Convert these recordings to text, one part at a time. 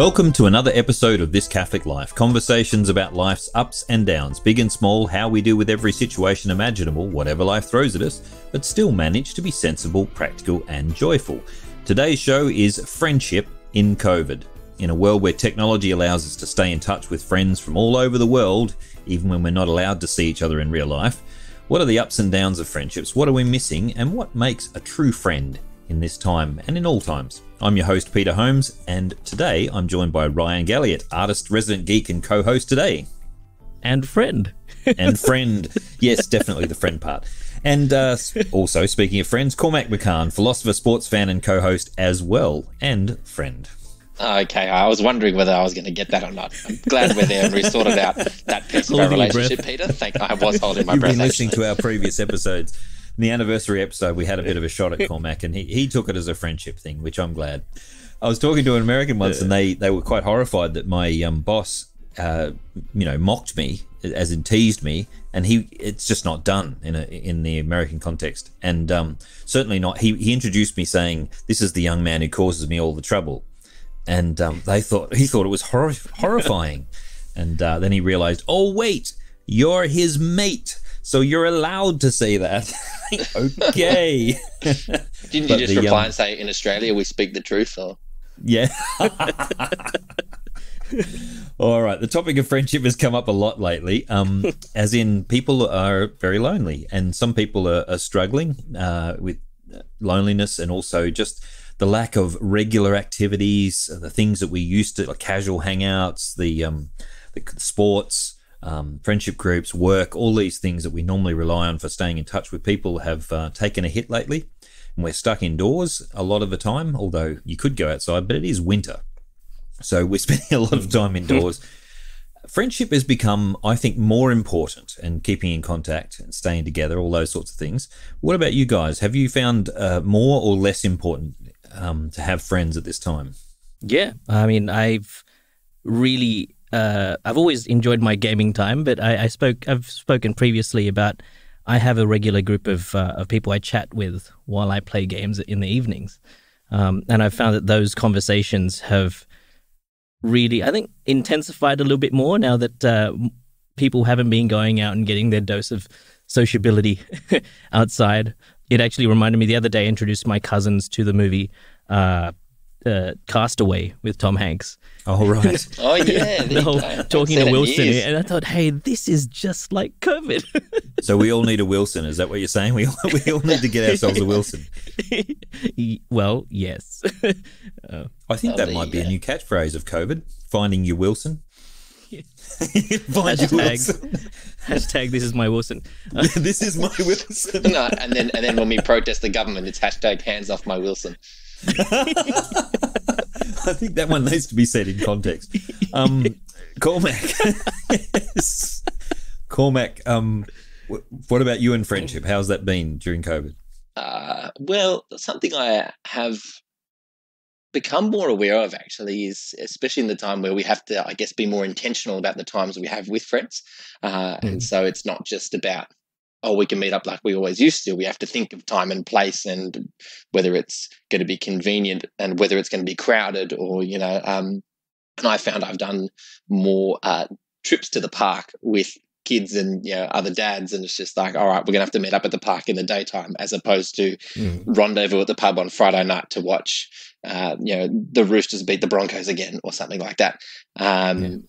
Welcome to another episode of This Catholic Life. Conversations about life's ups and downs, big and small, how we deal with every situation imaginable, whatever life throws at us, but still manage to be sensible, practical and joyful. Today's show is Friendship in COVID. In a world where technology allows us to stay in touch with friends from all over the world, even when we're not allowed to see each other in real life, what are the ups and downs of friendships? What are we missing? And what makes a true friend in this time and in all times? I'm your host, Peter Holmes, and today I'm joined by Rian Galliott, artist, resident geek, and co-host today. And friend. And friend. Yes, definitely the friend part. And also, speaking of friends, Cormac McCaughan, philosopher, sports fan, and co-host as well, and friend. Okay, I was wondering whether I was going to get that or not. I'm glad we're there and we sorted out that piece of our relationship, Peter. I was holding my breath. You've been listening to our previous episodes. In the anniversary episode, we had a bit of a shot at Cormac, and he took it as a friendship thing, which I'm glad. I was talking to an American once, and they were quite horrified that my boss, mocked me, as in teased me, and it's just not done in the American context, and certainly not. He introduced me saying, "This is the young man who causes me all the trouble," and he thought it was horrifying, and then he realized, oh wait, you're his mate. So you're allowed to say that. Okay. Didn't you just reply and say, in Australia, we speak the truth? Or? Yeah. All right. The topic of friendship has come up a lot lately, as in people are very lonely, and some people are struggling with loneliness, and also just the lack of regular activities, the things that we used to, like casual hangouts, the sports, friendship groups, work, all these things that we normally rely on for staying in touch with people have taken a hit lately, and we're stuck indoors a lot of the time, although you could go outside, but it is winter, so we're spending a lot of time indoors. Friendship has become, I think, more important, and keeping in contact and staying together, all those sorts of things. What about you guys? Have you found more or less important to have friends at this time? Yeah, I mean, I've always enjoyed my gaming time, but I've spoken previously about I have a regular group of people I chat with while I play games in the evenings, and I've found that those conversations have really, I think, intensified a little bit more now that people haven't been going out and getting their dose of sociability outside. It actually reminded me the other day, I introduced my cousins to the movie Castaway with Tom Hanks. Oh, right. Oh, yeah. Talking to Wilson, and I thought, hey, this is just like COVID. So we all need a Wilson. Is that what you're saying? We all need to get ourselves a Wilson. Well, yes. I think that might be a new catchphrase of COVID, finding your Wilson. Find your Wilson. Hashtag this is my Wilson. This is my Wilson. No, and then when we protest the government, it's hashtag hands off my Wilson. I think that one needs to be said in context. Cormac. Yes. Cormac, what about you and friendship? How's that been during COVID? Well, something I have become more aware of, actually, is especially in the time where we have to, I guess, be more intentional about the times we have with friends. And so it's not just about, we can meet up like we always used to. We have to think of time and place, and whether it's going to be convenient and whether it's going to be crowded, or, and I found I've done more trips to the park with kids and other dads, and it's just like, all right, we're gonna have to meet up at the park in the daytime, as opposed to rendezvous at the pub on Friday night to watch the Roosters beat the Broncos again or something like that. And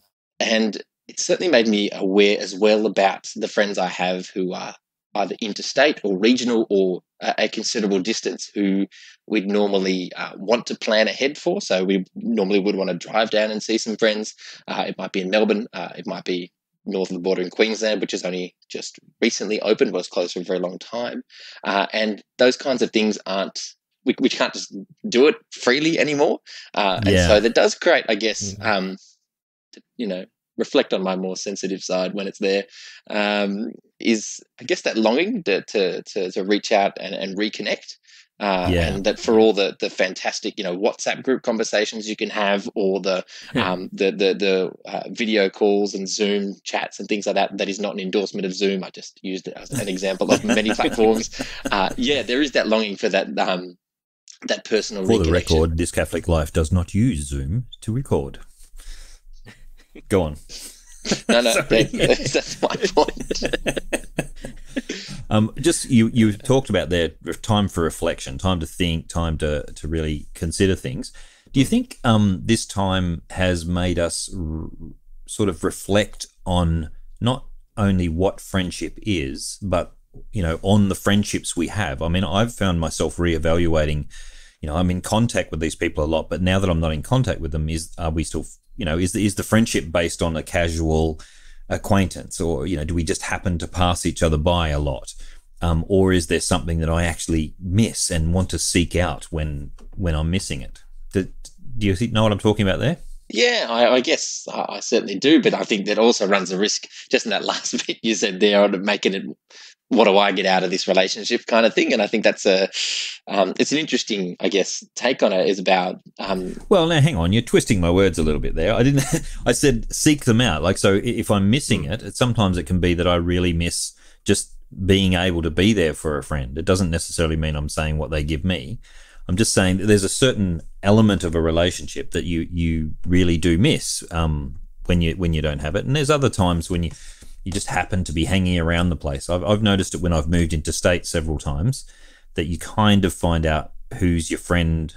it certainly made me aware as well about the friends I have who are either interstate or regional or a considerable distance, who we'd normally want to plan ahead for. So we normally would want to drive down and see some friends. It might be in Melbourne, it might be north of the border in Queensland, which has only just recently opened, was closed for a very long time. And those kinds of things we can't just do it freely anymore. And so that does create, I guess, reflect on my more sensitive side when it's there, is, I guess, that longing to reach out and reconnect. And that for all the fantastic, WhatsApp group conversations you can have, or the video calls and Zoom chats and things like that. That is not an endorsement of Zoom. I just used it as an example of many platforms. There is that longing for that that personal For the reconnection. record, This Catholic Life does not use Zoom to record. Go on. No, that's my point. Just you talked about there time for reflection, time to think, time to really consider things. Do you think this time has made us sort of reflect on not only what friendship is, but on the friendships we have? I mean, I've found myself reevaluating. I'm in contact with these people a lot, but now that I'm not in contact with them, are we still? Is the friendship based on a casual acquaintance, or do we just happen to pass each other by a lot, or is there something that I actually miss and want to seek out when I'm missing it? Do you know what I'm talking about there? Yeah, I guess I certainly do, but I think that also runs a risk, just in that last bit you said there, of making it, what do I get out of this relationship kind of thing. And I think that's it's an interesting, I guess, take on it, is about well, now hang on, you're twisting my words a little bit there. I said seek them out. Like, so if I'm missing it, sometimes it can be that I really miss just being able to be there for a friend. It doesn't necessarily mean I'm saying what they give me. I'm just saying that there's a certain element of a relationship that you really do miss when you don't have it. And there's other times when you just happen to be hanging around the place. I've noticed it when I've moved interstate several times, that you kind of find out who's your friend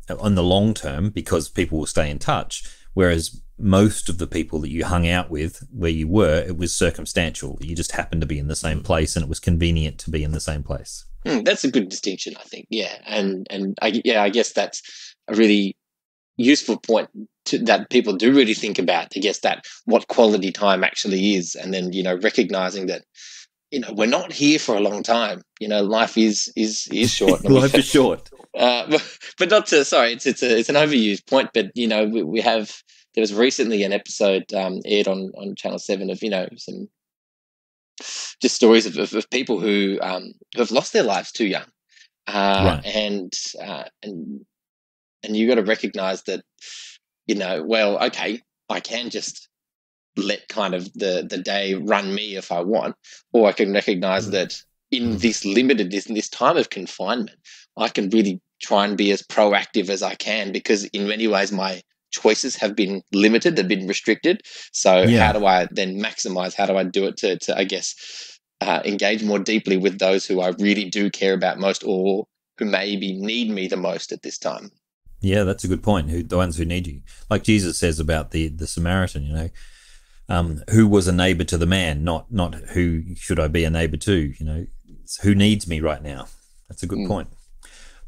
on the long term because people will stay in touch. Whereas most of the people that you hung out with where you were, it was circumstantial. You just happened to be in the same place and it was convenient to be in the same place. That's a good distinction, I think. Yeah, and I guess that's a really useful point that people do really think about. I guess that what quality time actually is, and then recognizing that we're not here for a long time. Life is short. Life is short. But not to. Sorry, it's an overused point. But we have. There was recently an episode aired on Channel 7 of some just stories of people who have lost their lives too young, right. and you got to recognize that well, okay, I can just let kind of the day run me if I want, or I can recognize that in this time of confinement, I can really try and be as proactive as I can, because in many ways my choices have been limited, they've been restricted. So how do I then maximize? How do I do it to I guess engage more deeply with those who I really do care about most, or who maybe need me the most at this time? Yeah, that's a good point. The ones who need you, like Jesus says about the Samaritan. Who was a neighbor to the man, not who should I be a neighbor to. Who needs me right now. That's a good point.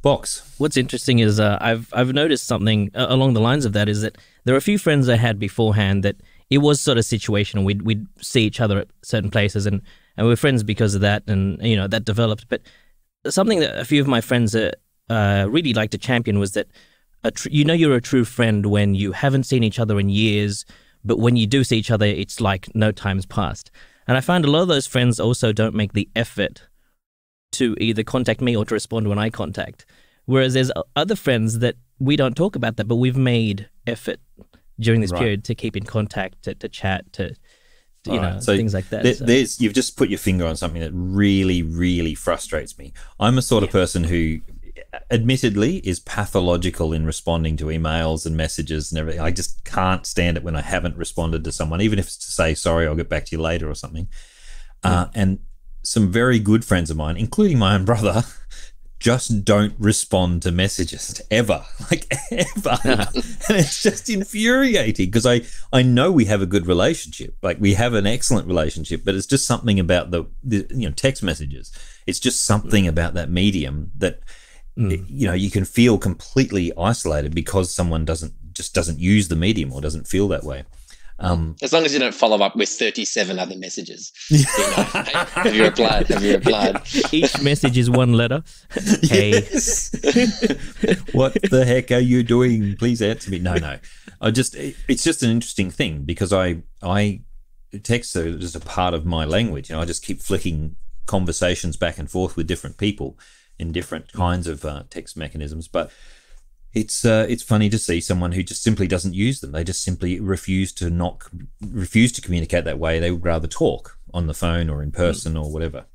Box. What's interesting is I've noticed something along the lines of that, is that there are a few friends I had beforehand that it was sort of situational. We'd see each other at certain places and we were friends because of that, and that developed. But something that a few of my friends really like to champion was that you're a true friend when you haven't seen each other in years, but when you do see each other, it's like no time's passed. And I find a lot of those friends also don't make the effort to either contact me or to respond when I contact. Whereas there's other friends that we don't talk about that, but we've made effort during this period to keep in contact, to chat, to so things like that. You've just put your finger on something that really, really frustrates me. I'm a sort of person who admittedly is pathological in responding to emails and messages and everything. I just can't stand it when I haven't responded to someone, even if it's to say, sorry, I'll get back to you later or something. And some very good friends of mine, including my own brother, just don't respond to messages ever, ever. And it's just infuriating, because I know we have a good relationship, we have an excellent relationship, but it's just something about the text messages. It's just something about that medium that you can feel completely isolated because someone doesn't use the medium or doesn't feel that way. As long as you don't follow up with 37 other messages. Have you replied? Each message is one letter. Hey. What the heck are you doing? Please answer me. No. It's just an interesting thing, because I text are just a part of my language. I just keep flicking conversations back and forth with different people in different kinds of text mechanisms. But it's funny to see someone who just simply doesn't use them. They just simply refuse to communicate that way. They would rather talk on the phone or in person or whatever.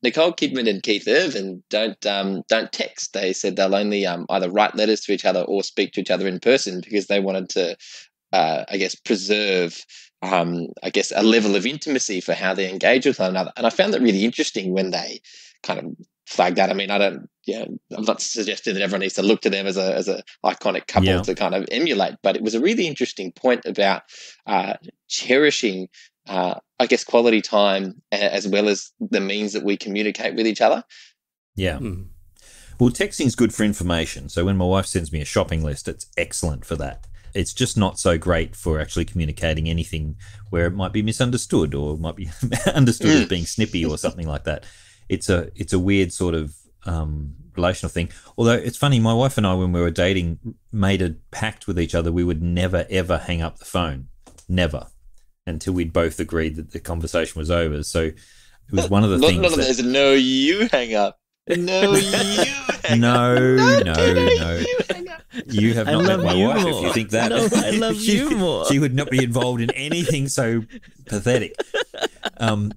Nicole Kidman and Keith Urban don't text. They said they'll only either write letters to each other or speak to each other in person because they wanted to, I guess, preserve, I guess, a level of intimacy for how they engage with one another. And I found that really interesting when they kind of flagged that. I mean, I'm not suggesting that everyone needs to look to them as a iconic couple to kind of emulate, but it was a really interesting point about cherishing, I guess, quality time as well as the means that we communicate with each other. Yeah. Well, texting's good for information. So when my wife sends me a shopping list, it's excellent for that. It's just not so great for actually communicating anything where it might be misunderstood or might be understood as being snippy or something like that. It's a weird sort of relational thing. Although it's funny, my wife and I, when we were dating, made a pact with each other we would never, ever hang up the phone. Never. Until we'd both agreed that the conversation was over. So it was one of the things none of those, no, you hang up. No, you hang up. No. You have not met my wife if you think that. No, I love you more. She would not be involved in anything so pathetic.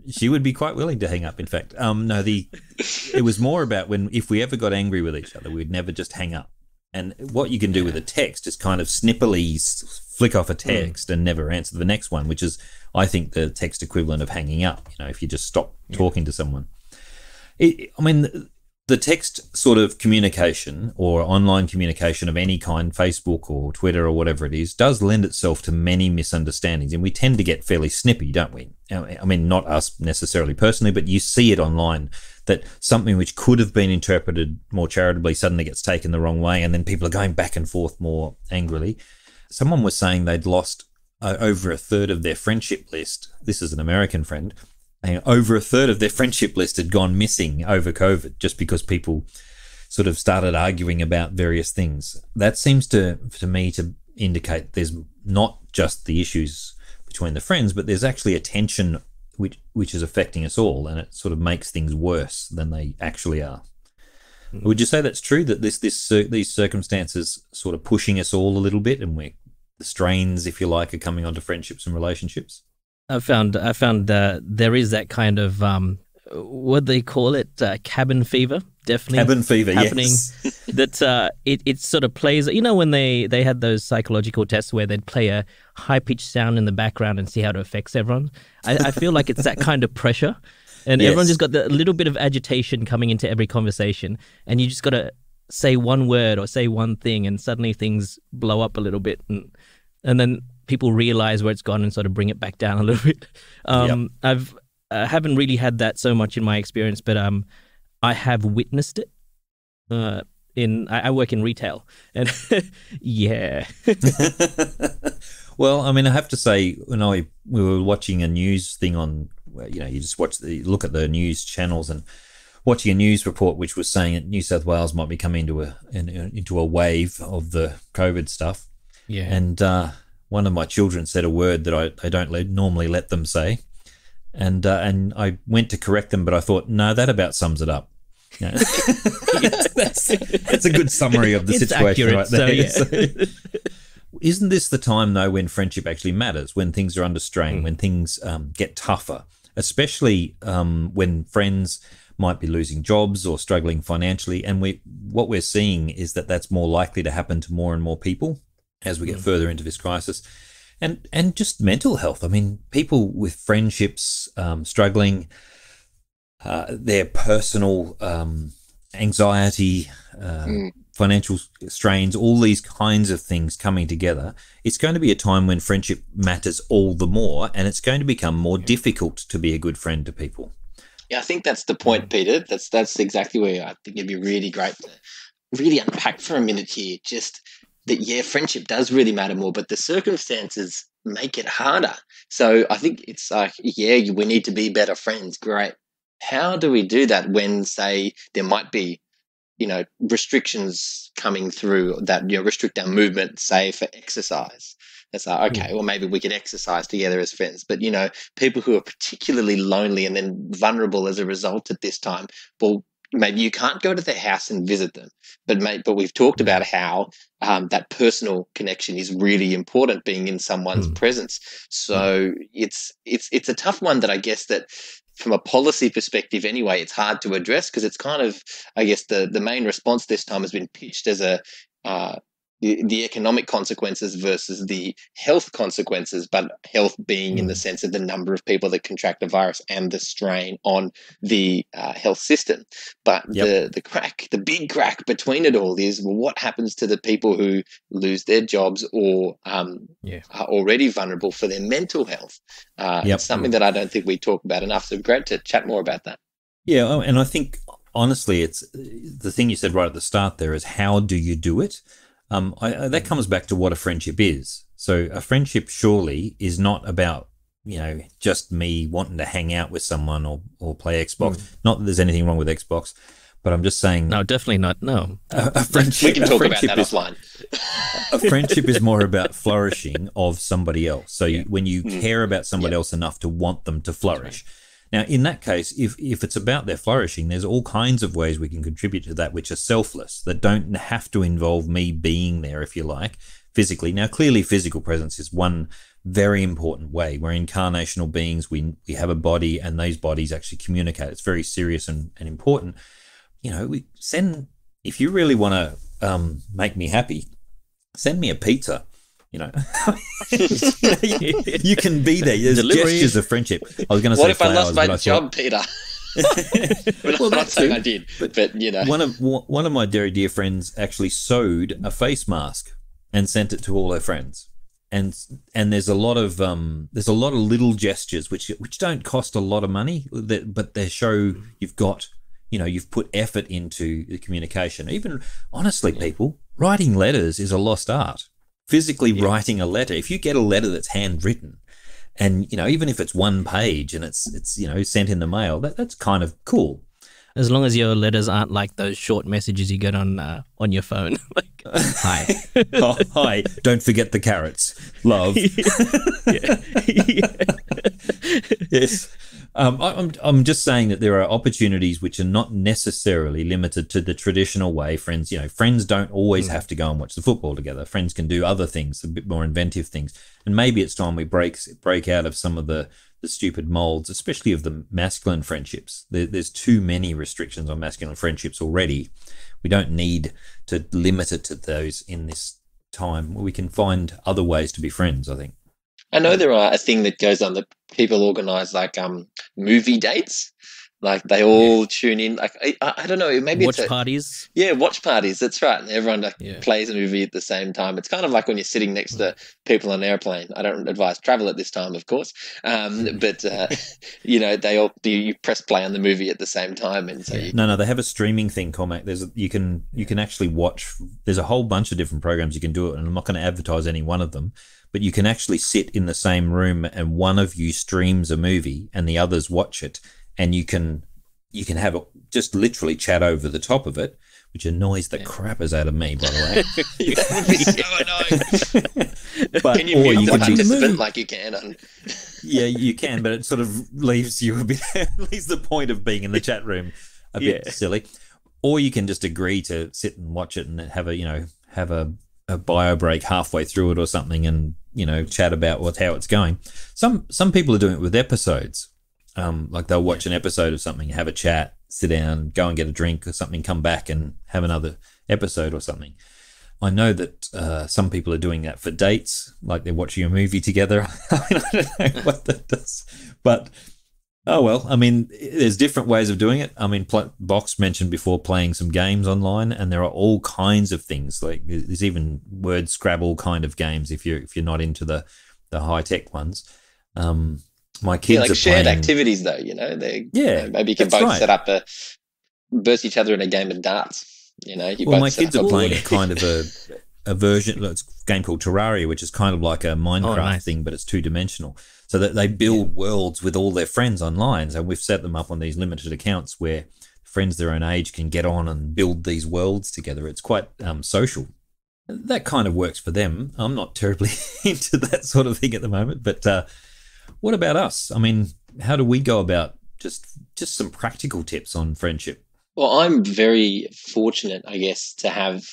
She would be quite willing to hang up, in fact. It was more about if we ever got angry with each other, we'd never just hang up. And what you can do with a text is kind of snippily flick off a text and never answer the next one, which is, I think, the text equivalent of hanging up, if you just stop talking to someone. The text sort of communication or online communication of any kind, Facebook or Twitter or whatever it is, does lend itself to many misunderstandings, and we tend to get fairly snippy, don't we? I mean, not us necessarily personally, but you see it online that something which could have been interpreted more charitably suddenly gets taken the wrong way, and then people are going back and forth more angrily. Someone was saying they'd lost over a third of their friendship list. This is an American friend. Over a third of their friendship list had gone missing over COVID just because people sort of started arguing about various things. That seems to me to indicate there's not just the issues between the friends, but there's actually a tension which is affecting us all, and it sort of makes things worse than they actually are. Would you say that's true, that these circumstances sort of pushing us all a little bit, and the strains, if you like, are coming onto friendships and relationships? I found there is that kind of what they call it, cabin fever, definitely cabin fever happening. Yes. That it sort of plays. When they had those psychological tests where they'd play a high pitched sound in the background and see how it affects everyone. I feel like it's that kind of pressure, and everyone just got the little bit of agitation coming into every conversation, and you just got to say one word or say one thing, and suddenly things blow up a little bit, and then people realize where it's gone and sort of bring it back down a little bit. I haven't really had that so much in my experience, but I have witnessed it. I work in retail, and yeah. Well, I mean, I have to say, when we were watching a news thing on, you just look at the news channels and watching a news report which was saying that New South Wales might be coming into a wave of the COVID stuff. Yeah, and one of my children said a word that I don't normally let them say, and I went to correct them, but I thought, no, that about sums it up. That's a good summary of the situation accurate, right there. So, yeah. Isn't this the time, though, when friendship actually matters, when things are under strain, when things get tougher, especially when friends might be losing jobs or struggling financially, and what we're seeing is that that's more likely to happen to more and more people as we get further into this crisis. And just mental health. I mean, people with friendships struggling, their personal anxiety, financial strains, all these kinds of things coming together. It's going to be a time when friendship matters all the more, and it's going to become more difficult to be a good friend to people. Yeah, I think that's the point, Peter. That's exactly where I think it'd be really great to really unpack for a minute here. Just that, friendship does really matter more, but the circumstances make it harder. So I think it's like, we need to be better friends. Great. How do we do that when, say, there might be, restrictions coming through that, restrict our movement, say, for exercise? It's like, okay, well, maybe we could exercise together as friends. But, people who are particularly lonely and then vulnerable as a result at this time, well, maybe you can't go to their house and visit them. But we've talked about how that personal connection is really important, being in someone's presence. So it's a tough one that I guess that from a policy perspective anyway, it's hard to address because it's kind of, I guess, the main response this time has been pitched as the economic consequences versus the health consequences, but health being in the sense of the number of people that contract the virus and the strain on the health system. But the big crack between it all is, well, what happens to the people who lose their jobs or are already vulnerable for their mental health? It's something that I don't think we talk about enough. So great to chat more about that. Yeah, and I think, honestly, it's the thing you said right at the start there is, how do you do it? That comes back to what a friendship is. So a friendship surely is not about, just me wanting to hang out with someone or play Xbox. Not that there's anything wrong with Xbox, but I'm just saying. No, definitely not. No. A friendship, we can talk about that offline. A friendship is more about flourishing of somebody else. So when you care about somebody else enough to want them to flourish. Now, in that case, if it's about their flourishing, there's all kinds of ways we can contribute to that which are selfless, that don't have to involve me being there, if you like, physically. Now, clearly, physical presence is one very important way. We're incarnational beings. We have a body, and those bodies actually communicate. It's very serious and important. If you really want to make me happy, send me a pizza. You can be there. There's gestures of friendship. I was going to say, what if I lost my job, Peter? Well, I'm not saying I did, but one of my very dear friends actually sewed a face mask and sent it to all her friends. And there's a lot of little gestures which don't cost a lot of money, but they show you've put effort into the communication. Even honestly, people, writing letters is a lost art. Physically writing a letter, if you get a letter that's handwritten and, even if it's one page and it's sent in the mail, that's kind of cool. As long as your letters aren't like those short messages you get on your phone. Like, hi. Hi, don't forget the carrots. Love. Yes. I'm just saying that there are opportunities which are not necessarily limited to the traditional way. Friends don't always have to go and watch the football together. Friends can do other things, a bit more inventive things. And maybe it's time we break out of some of the stupid molds, especially of the masculine friendships. There's too many restrictions on masculine friendships already. We don't need to limit it to those in this time. We can find other ways to be friends, I think. I know there are a thing that goes on that people organise, like movie dates. Like they all tune in. Like I don't know, maybe watch parties. Yeah, watch parties. That's right. And everyone plays a movie at the same time. It's kind of like when you're sitting next to people on an airplane. I don't advise travel at this time, of course. But you press play on the movie at the same time, and so no, they have a streaming thing, Cormac. You can actually watch. There's a whole bunch of different programs you can do it, and I'm not going to advertise any one of them. But you can actually sit in the same room and one of you streams a movie and the others watch it, and you can have it just literally chat over the top of it, which annoys the crappers out of me, by the way. That would be so annoying. But, can you mute the participant like you can? Yeah, you can, but it sort of leaves you a bit, leaves the point of being in the chat room a bit silly. Or you can just agree to sit and watch it and have a bio break halfway through it or something, and chat about how it's going. Some people are doing it with episodes. Like they'll watch an episode of something, have a chat, sit down, go and get a drink or something, come back and have another episode or something. I know that some people are doing that for dates, like they're watching a movie together. I don't know what that does, but oh well. I mean, there's different ways of doing it. I mean, Box mentioned before playing some games online, and there are all kinds of things. Like there's even word Scrabble kind of games if you're not into the high tech ones. My kids like are shared playing activities, though. Maybe you can both set up burst each other in a game of darts. My kids are playing kind of a version. It's a game called Terraria, which is kind of like a Minecraft thing, but it's 2-dimensional. So that they build worlds with all their friends online. So we've set them up on these limited accounts where friends their own age can get on and build these worlds together. It's quite social. That kind of works for them. I'm not terribly into that sort of thing at the moment, but what about us? I mean, how do we go about just some practical tips on friendship? Well, I'm very fortunate, I guess, to have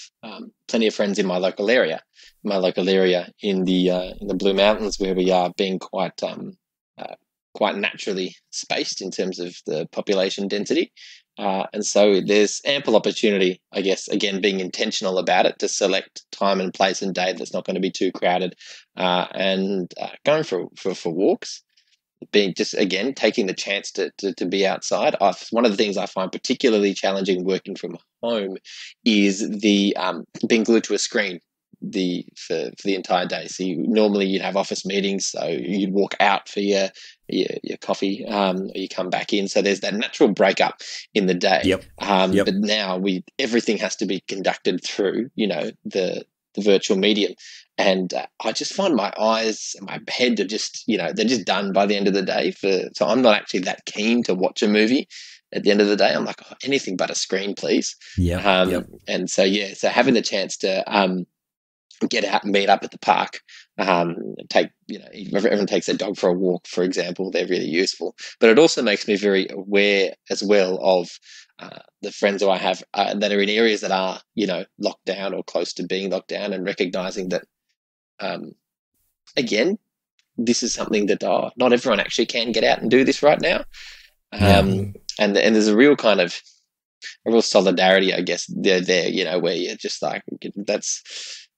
plenty of friends in my local area. In the Blue Mountains, where we are being quite quite naturally spaced in terms of the population density. And so there's ample opportunity, I guess, again, being intentional about it, to select time and place and day that's not going to be too crowded, and going for walks, being just, again, taking the chance to be outside. One of the things I find particularly challenging working from home is the being glued to a screen for the entire day. So normally you'd have office meetings, so you'd walk out for your coffee, or you come back in. So there's that natural breakup in the day. Yep. But now everything has to be conducted through, the virtual medium. And I just find my eyes and my head are just, they're just done by the end of the day. So I'm not actually that keen to watch a movie at the end of the day. I'm like, anything but a screen, please. Yeah. And so, so having the chance to get out and meet up at the park, everyone takes their dog for a walk, for example, they're really useful. But it also makes me very aware as well of the friends who I have that are in areas that are, locked down or close to being locked down, and recognizing that, again, this is something that not everyone actually can get out and do this right now. And there's a real kind of a real solidarity, I guess, there, where you're just like,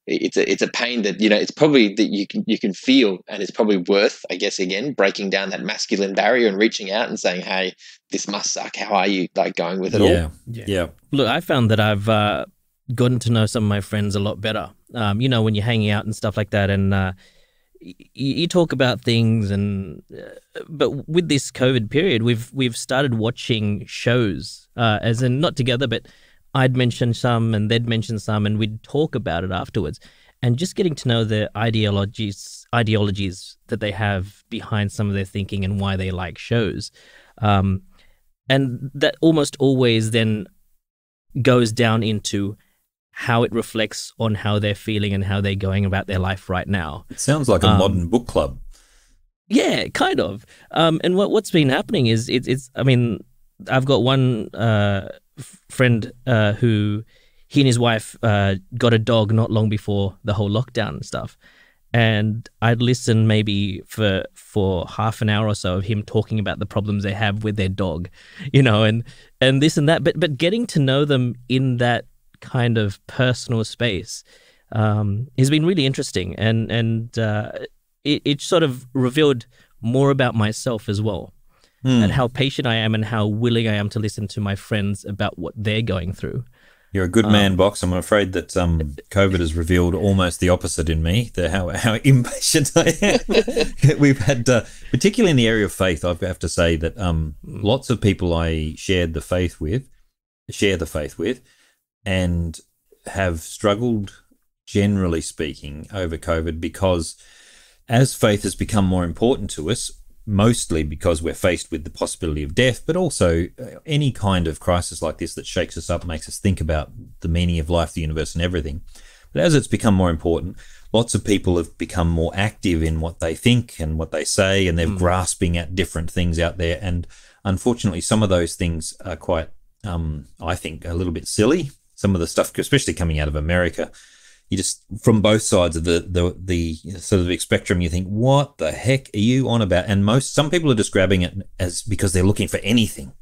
it's a pain that, it's probably that you can feel, and it's probably worth, I guess, again, breaking down that masculine barrier and reaching out and saying, hey, this must suck. How are you going with it all? Yeah. Look, I found that I've gotten to know some of my friends a lot better. When you're hanging out and stuff like that, and you talk about things, but with this COVID period, we've started watching shows, as in not together, but I'd mention some and they'd mention some, and we'd talk about it afterwards, and just getting to know the ideologies that they have behind some of their thinking and why they like shows. And that almost always then goes down into how it reflects on how they're feeling and how they're going about their life right now. It sounds like a modern book club. Yeah, kind of. And what's been happening is I've got one friend who he and his wife got a dog not long before the whole lockdown and stuff, and I'd listen maybe for half an hour or so of him talking about the problems they have with their dog, and this and that, but getting to know them in that kind of personal space has been really interesting, and it sort of revealed more about myself as well. And how patient I am and how willing I am to listen to my friends about what they're going through. You're a good man, Box. I'm afraid that COVID has revealed almost the opposite in me, how impatient I am. We've had, particularly in the area of faith, I have to say that lots of people I share the faith with, and have struggled, generally speaking, over COVID, because as faith has become more important to us, mostly because we're faced with the possibility of death, but also any kind of crisis like this that shakes us up, makes us think about the meaning of life, the universe, and everything. But as it's become more important, lots of people have become more active in what they think and what they say, and they're grasping at different things out there. And unfortunately, some of those things are quite, I think, a little bit silly. Some of the stuff, especially coming out of America, you just, from both sides of the sort of spectrum, you think, what the heck are you on about? And some people are just grabbing it as because they're looking for anything.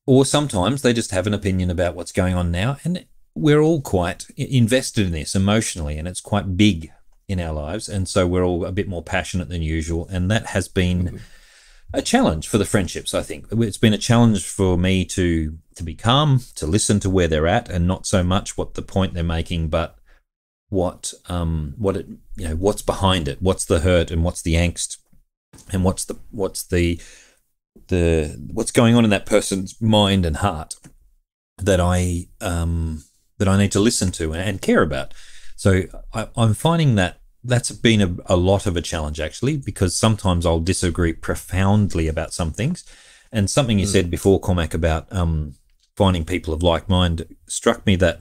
Or sometimes they just have an opinion about what's going on now. And we're all quite invested in this emotionally, and it's quite big in our lives. And so we're all a bit more passionate than usual. And that has been a challenge for the friendships, I think. It's been a challenge for me to be calm, to listen to where they're at, and not so much what the point they're making, but what's behind it, what's the hurt and what's the angst, and what's going on in that person's mind and heart that I need to listen to and care about. So I'm finding that that's been a lot of a challenge, actually, because sometimes I'll disagree profoundly about some things. And something you said before, Cormac, about finding people of like mind struck me, that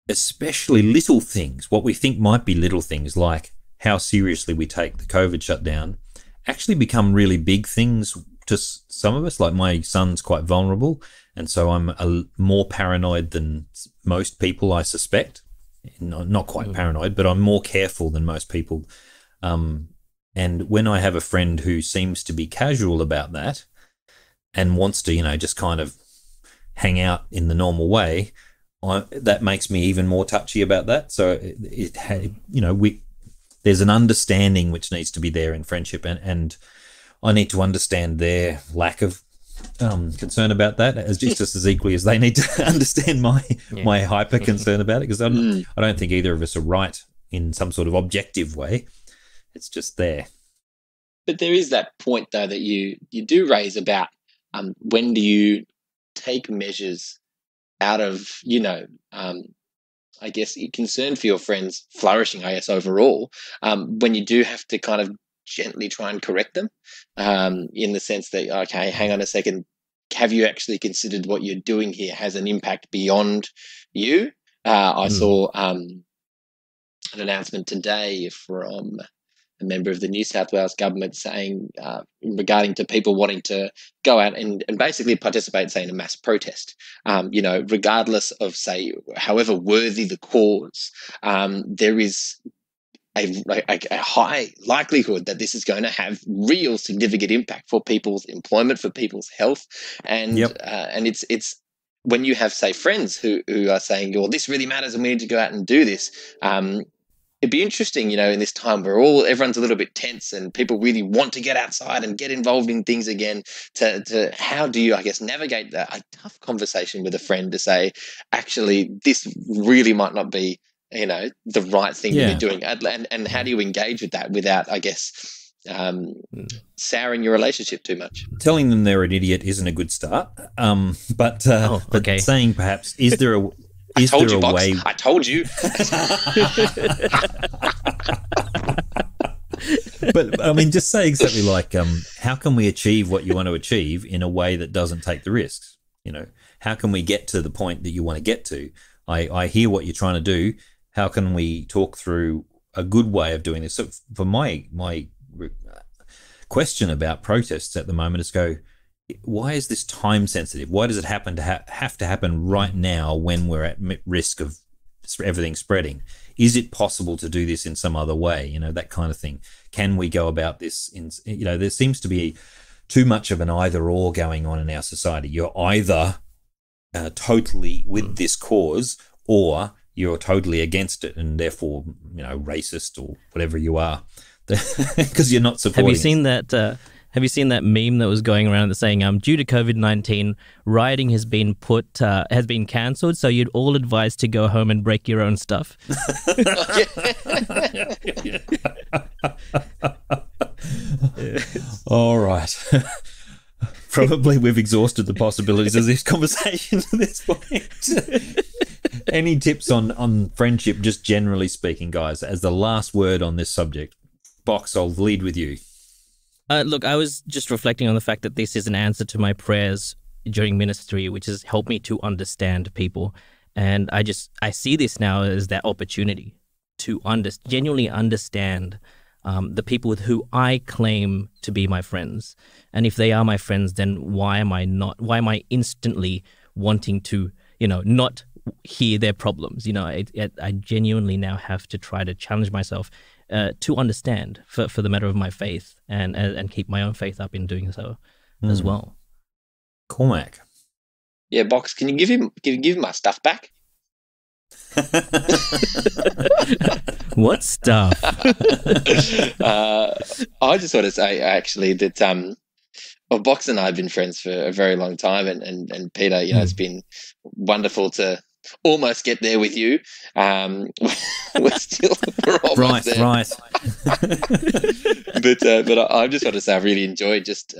especially little things, what we think might be little things, like how seriously we take the COVID shutdown, actually become really big things to some of us. Like, my son's quite vulnerable, and so I'm more paranoid than most people, I suspect. Not quite paranoid, but I'm more careful than most people And when I have a friend who seems to be casual about that and wants to, just kind of hang out in the normal way, that makes me even more touchy about that. So there's an understanding which needs to be there in friendship, and I need to understand their lack of concern about that just as equally as they need to understand my hyper concern about it, because I don't think either of us are right in some sort of objective way. It's just there. But there is that point, though, that you do raise about when do you take measures out of, I guess, concern for your friends flourishing, I guess, overall, when you do have to kind of gently try and correct them, in the sense that, okay, hang on a second, have you actually considered what you're doing here has an impact beyond you? I saw an announcement today from a member of the New South Wales government saying, regarding to people wanting to go out and basically participate, say, in a mass protest, regardless of, say, however worthy the cause, there is a high likelihood that this is going to have real significant impact for people's employment, for people's health, and it's when you have, say, friends who are saying, "Well, this really matters, and we need to go out and do this." It'd be interesting, in this time where everyone's a little bit tense and people really want to get outside and get involved in things again, to how do you, I guess, navigate a tough conversation with a friend to say, actually, this really might not be, the right thing to be doing. And how do you engage with that without, I guess, souring your relationship too much? Telling them they're an idiot isn't a good start. But saying perhaps, is there a way? I told you. But I mean, just saying something like, how can we achieve what you want to achieve in a way that doesn't take the risks? How can we get to the point that you want to get to? I hear what you're trying to do. How can we talk through a good way of doing this? So for my question about protests at the moment is why is this time sensitive? Why does it happen to have to happen right now when we're at risk of everything spreading? Is it possible to do this in some other way? That kind of thing. Can we go about this there seems to be too much of an either or going on in our society. You're either totally with this cause, or you're totally against it and therefore, racist or whatever you are, because you're not supporting. Have you seen that meme that was going around that's saying, due to COVID-19, rioting has been cancelled, so you'd all advise to go home and break your own stuff? All right. Probably we've exhausted the possibilities of this conversation at this point. Any tips on friendship, just generally speaking, guys, as the last word on this subject? Box, I'll lead with you. Look, I was just reflecting on the fact that this is an answer to my prayers during ministry, which has helped me to understand people. And I see this now as that opportunity to genuinely understand the people with who I claim to be my friends. And if they are my friends, then why am I instantly wanting to, not hear their problems? I genuinely now have to try to challenge myself to understand for the matter of my faith and keep my own faith up in doing so as well. Cormac. Yeah, Box, can you give him my stuff back? What stuff? I just want to say actually that Box and I have been friends for a very long time, and Peter, it's been wonderful to almost get there with you. We're almost there. Right. But I just want to say I really enjoyed just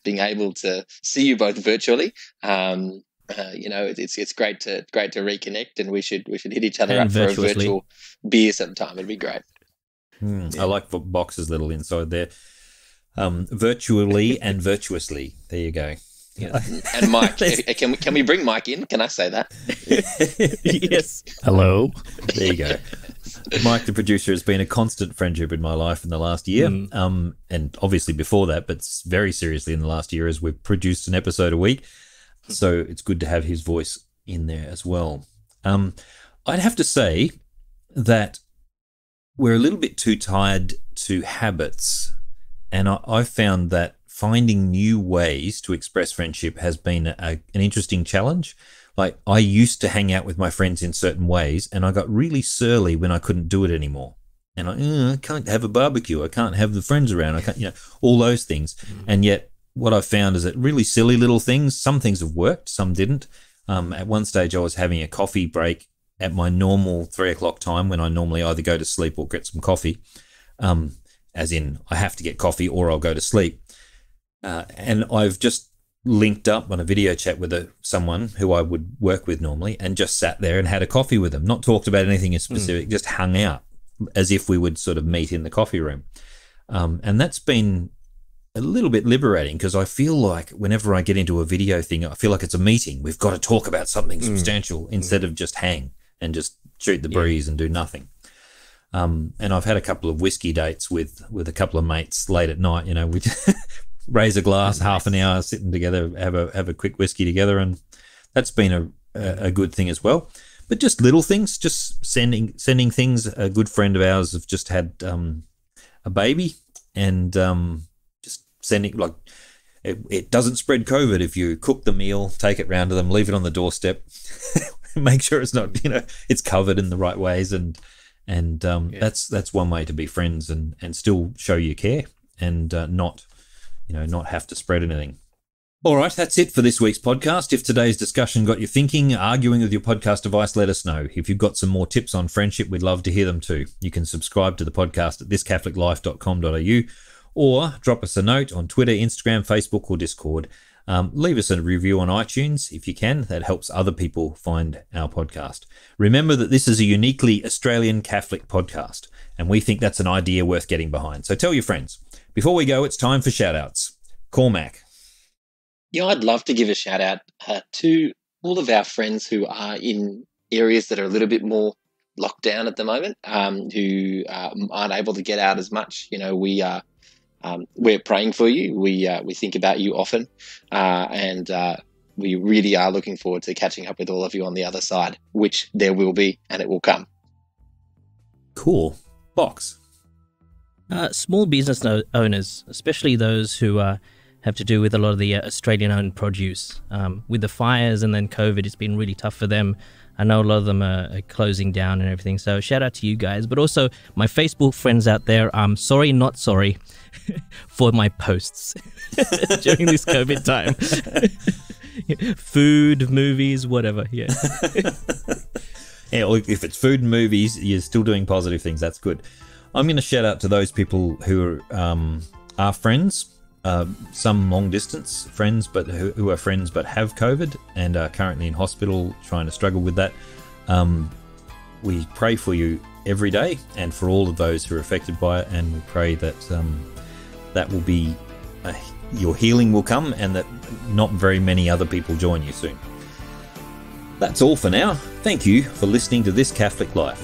being able to see you both virtually. It's great to reconnect, and we should hit each other up for a virtual beer sometime. It'd be great. I like Box's little inside there. Virtually and virtuously. There you go. Yeah. And Mike, can we bring Mike in? Can I say that? Yes. Hello. There you go. Mike, the producer, has been a constant friendship in my life in the last year, and obviously before that, but very seriously in the last year, as we've produced an episode a week. So it's good to have his voice in there as well. I'd have to say that we're a little bit too tied to habits. And I found that finding new ways to express friendship has been an interesting challenge. Like, I used to hang out with my friends in certain ways, and I got really surly when I couldn't do it anymore. And I can't have a barbecue. I can't have the friends around. I can't, all those things. And yet what I found is that really silly little things, some things have worked, some didn't. At one stage I was having a coffee break at my normal 3 o'clock time when I normally either go to sleep or get some coffee. As in, I have to get coffee or I'll go to sleep. And I've just linked up on a video chat with someone who I would work with normally and just sat there and had a coffee with them, not talked about anything in specific, just hung out as if we would sort of meet in the coffee room. And that's been a little bit liberating, because I feel like whenever I get into a video thing, I feel like it's a meeting. We've got to talk about something substantial instead of just hang and just shoot the breeze and do nothing. And I've had a couple of whiskey dates with a couple of mates late at night. We raise a glass, half an hour, sitting together, have a quick whiskey together, and that's been a good thing as well. But just little things, just sending things. A good friend of ours have just had a baby, and just sending, like, it doesn't spread COVID if you cook the meal, take it round to them, leave it on the doorstep, make sure it's not, it's covered in the right ways, and that's one way to be friends and still show you care and not have to spread anything. All right, that's it for this week's podcast. If today's discussion got you thinking, arguing with your podcast device, let us know. If you've got some more tips on friendship, we'd love to hear them too. You can subscribe to the podcast at thiscatholiclife.com.au or drop us a note on Twitter, Instagram, Facebook or Discord. Leave us a review on iTunes if you can. That helps other people find our podcast. Remember that this is a uniquely Australian Catholic podcast, and we think that's an idea worth getting behind. So tell your friends. Before we go, it's time for shout-outs. Cormac. Yeah, I'd love to give a shout out to all of our friends who are in areas that are a little bit more locked down at the moment, who aren't able to get out as much. We're praying for you. We think about you often, and we really are looking forward to catching up with all of you on the other side, which there will be, and it will come. Cool. Box. Small business owners, especially those who have to do with a lot of the Australian-owned produce. With the fires and then COVID, it's been really tough for them. I know a lot of them are closing down and everything, so shout out to you guys. But also, my Facebook friends out there, I'm sorry, not sorry, for my posts during this COVID time. Food, movies, whatever, yeah. Yeah, if it's food and movies, you're still doing positive things, that's good. I'm going to shout out to those people who are friends, some long distance friends, but who are friends but have COVID and are currently in hospital trying to struggle with that. We pray for you every day and for all of those who are affected by it, and we pray that that will be your healing will come and that not very many other people join you soon. That's all for now. Thank you for listening to This Catholic Life.